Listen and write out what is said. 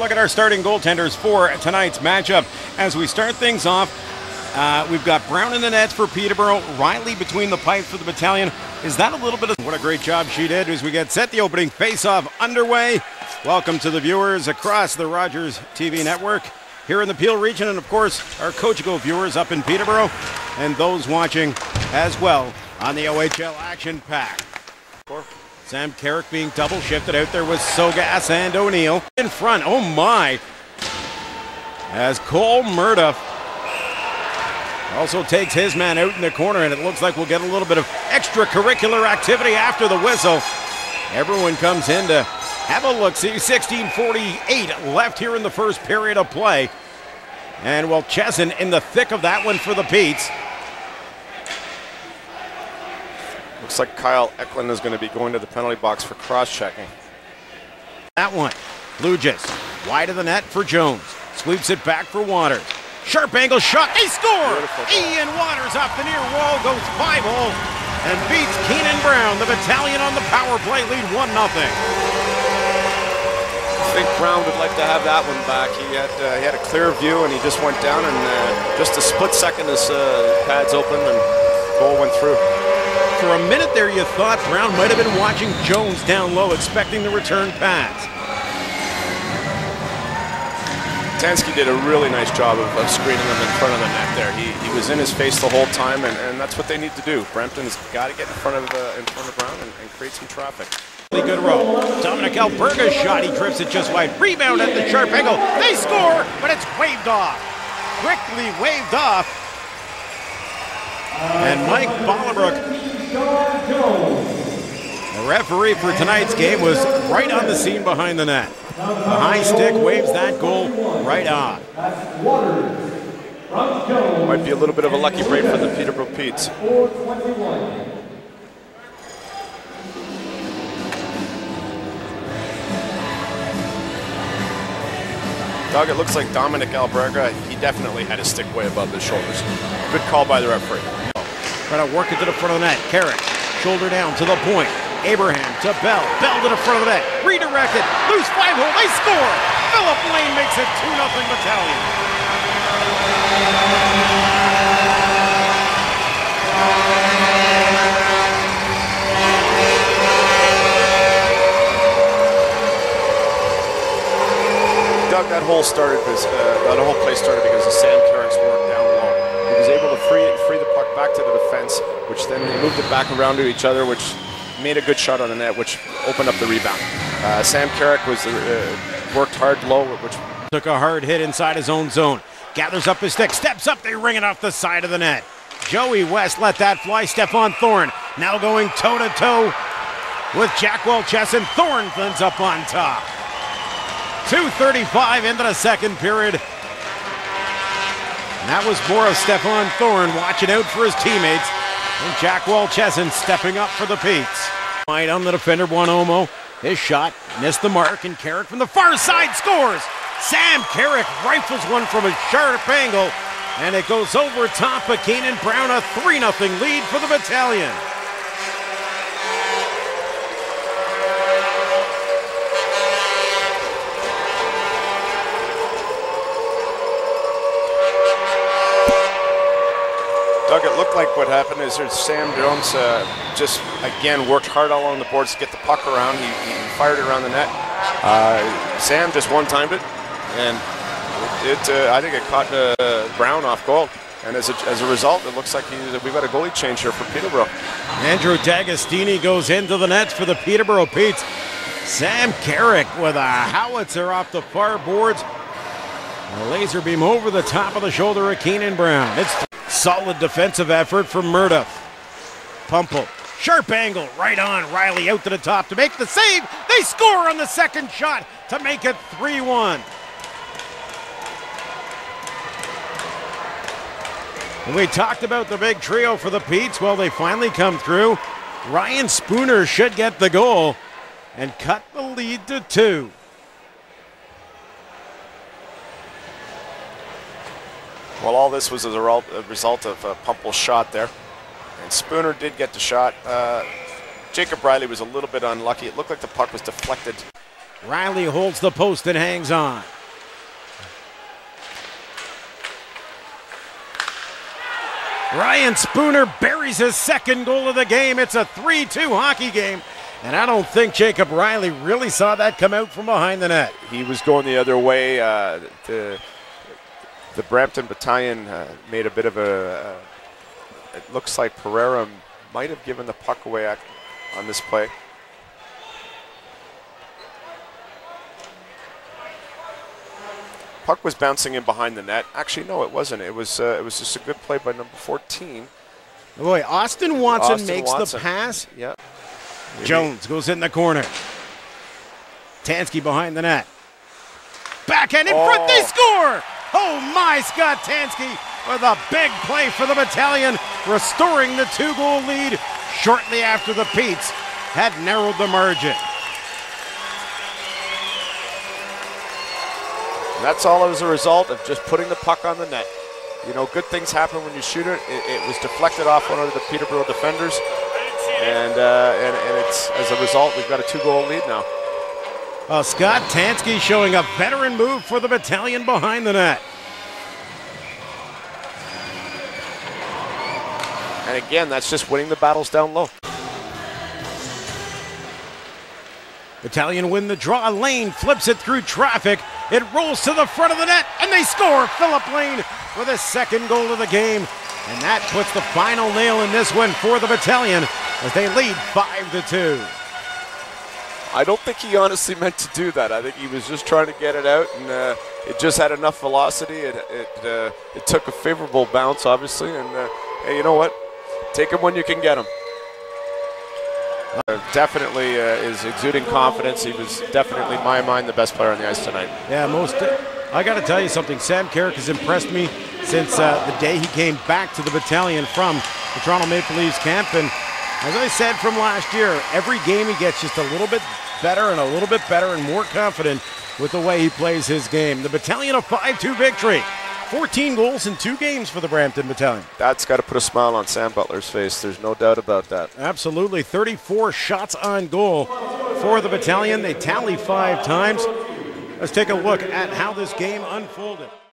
look at our starting goaltenders for tonight's matchup. As we start things off, we've got Brown in the nets for Peterborough, Riley between the pipes for the Battalion. Is that a little bit of what a great job she did as we get set the opening face-off underway. Welcome to the viewers across the Rogers TV network here in the Peel region, and of course our Cogeco viewers up in Peterborough and those watching as well on the OHL Action Pack. Sam Carrick being double shifted out there with Sogas and O'Neill in front. Oh my! As Cole Murduff also takes his man out in the corner, and it looks like we'll get a little bit of extracurricular activity after the whistle. Everyone comes in to have a look-see. 16:48 left here in the first period of play. And well, Chesson in the thick of that one for the Petes. Looks like Kyle Eklund is going to be going to the penalty box for cross-checking. That one. Blujus wide of the net for Jones. Sweeps it back for Waters. Sharp angle shot. They score! Ian Waters off the near wall, goes 5-0 and beats Keenan Brown. The Battalion on the power play lead 1-0. I think Brown would like to have that one back. He had a clear view and he just went down, and just a split second his pads open and goal went through. For a minute there you thought Brown might have been watching Jones down low, expecting the return pass. Tanski did a really nice job of screening him in front of the net there. He was in his face the whole time, and that's what they need to do. Brampton's got to get in front of Brown and create some traffic. Really good row. Dominic Alberga's shot. He drifts it just wide. Rebound at the sharp angle. They score, but it's waved off. Quickly waved off. And Mike Bollebrook, the referee for tonight's game, was right on the scene behind the net. The high stick waves that goal right on. Might be a little bit of a lucky break for the Peterborough Petes. Doug, it looks like Dominic Alberga, he definitely had his stick way above his shoulders. Good call by the referee. Trying to work it to the front of the net. Carrick, shoulder down to the point. Abraham to Bell. Bell to the front of the net. Redirected. Loose 5-hole. They score. Philip Lane makes it 2-0 Battalion. Doug, that whole play started because of Sam Carrick's work down low. He was able to free the puck back to the defense, which then they moved it back around to each other, which made a good shot on the net, which opened up the rebound. Sam Carrick was worked hard low, which took a hard hit inside his own zone. Gathers up his stick, steps up, they ring it off the side of the net. Joey West let that fly. Stefan Thorne now going toe-to-toe with Jackwell Chesson. Thorne ends up on top. 2:35 into the second period. And that was more of Stefan Thorne watching out for his teammates. And Jackwell Chesson stepping up for the Petes. Wide on the defender, Buonomo. His shot missed the mark, and Carrick from the far side scores. Sam Carrick rifles one from a sharp angle, and it goes over top of Keenan Brown. A 3-0 lead for the Battalion. Doug, it looked like what happened is Sam Jones just, again, worked hard along the boards to get the puck around. He fired it around the net. Sam just one-timed it, and I think it caught Brown off goal. And as a result, it looks like we've got a goalie change here for Peterborough. Andrew D'Agostini goes into the nets for the Peterborough Petes. Sam Carrick with a howitzer off the far boards. A laser beam over the top of the shoulder of Keenan Brown. It's solid defensive effort from Murduff. Puempel, sharp angle, right on. Riley out to the top to make the save. They score on the second shot to make it 3-1. And we talked about the big trio for the Petes. Well, they finally come through. Ryan Spooner should get the goal and cut the lead to 2. Well, all this was as a result of Puempel's shot there. And Spooner did get the shot. Jacob Riley was a little bit unlucky. It looked like the puck was deflected Riley holds the post and hangs on. Ryan Spooner buries his second goal of the game. It's a 3-2 hockey game. And I don't think Jacob Riley really saw that come out from behind the net. He was going the other way. The Brampton Battalion made a bit of a... it looks like Pereira might have given the puck away on this play. Puck was bouncing in behind the net. Actually, no, it wasn't. It was just a good play by number 14. Boy, Austin Watson makes the pass. Yeah. Jones goes in the corner. Tanski behind the net. Backhand in front, they score! Oh my, Scott Tanski with a big play for the Battalion, restoring the 2-goal lead shortly after the Petes had narrowed the margin. That's all as a result of just putting the puck on the net. You know, good things happen when you shoot it. It was deflected off one of the Peterborough defenders, and it's as a result we've got a 2-goal lead now. Scott Tanski showing a veteran move for the Battalion behind the net. And again, that's just winning the battles down low. Battalion win the draw. Lane flips it through traffic. It rolls to the front of the net, and they score. Philip Lane with his second goal of the game. And that puts the final nail in this one for the Battalion as they lead 5-2. I don't think he honestly meant to do that. I think he was just trying to get it out, and it just had enough velocity. It took a favorable bounce, obviously, and hey, you know what? Take him when you can get him. Definitely is exuding confidence. He was definitely, in my mind, the best player on the ice tonight. Yeah, I got to tell you something. Sam Carrick has impressed me since the day he came back to the Battalion from the Toronto Maple Leafs camp. And as I said from last year, every game he gets just a little bit better and a little bit better and more confident with the way he plays his game. The Battalion, a 5-2 victory. 14 goals in 2 games for the Brampton Battalion. That's got to put a smile on Sam Butler's face. There's no doubt about that. Absolutely. 34 shots on goal for the Battalion. They tally 5 times. Let's take a look at how this game unfolded.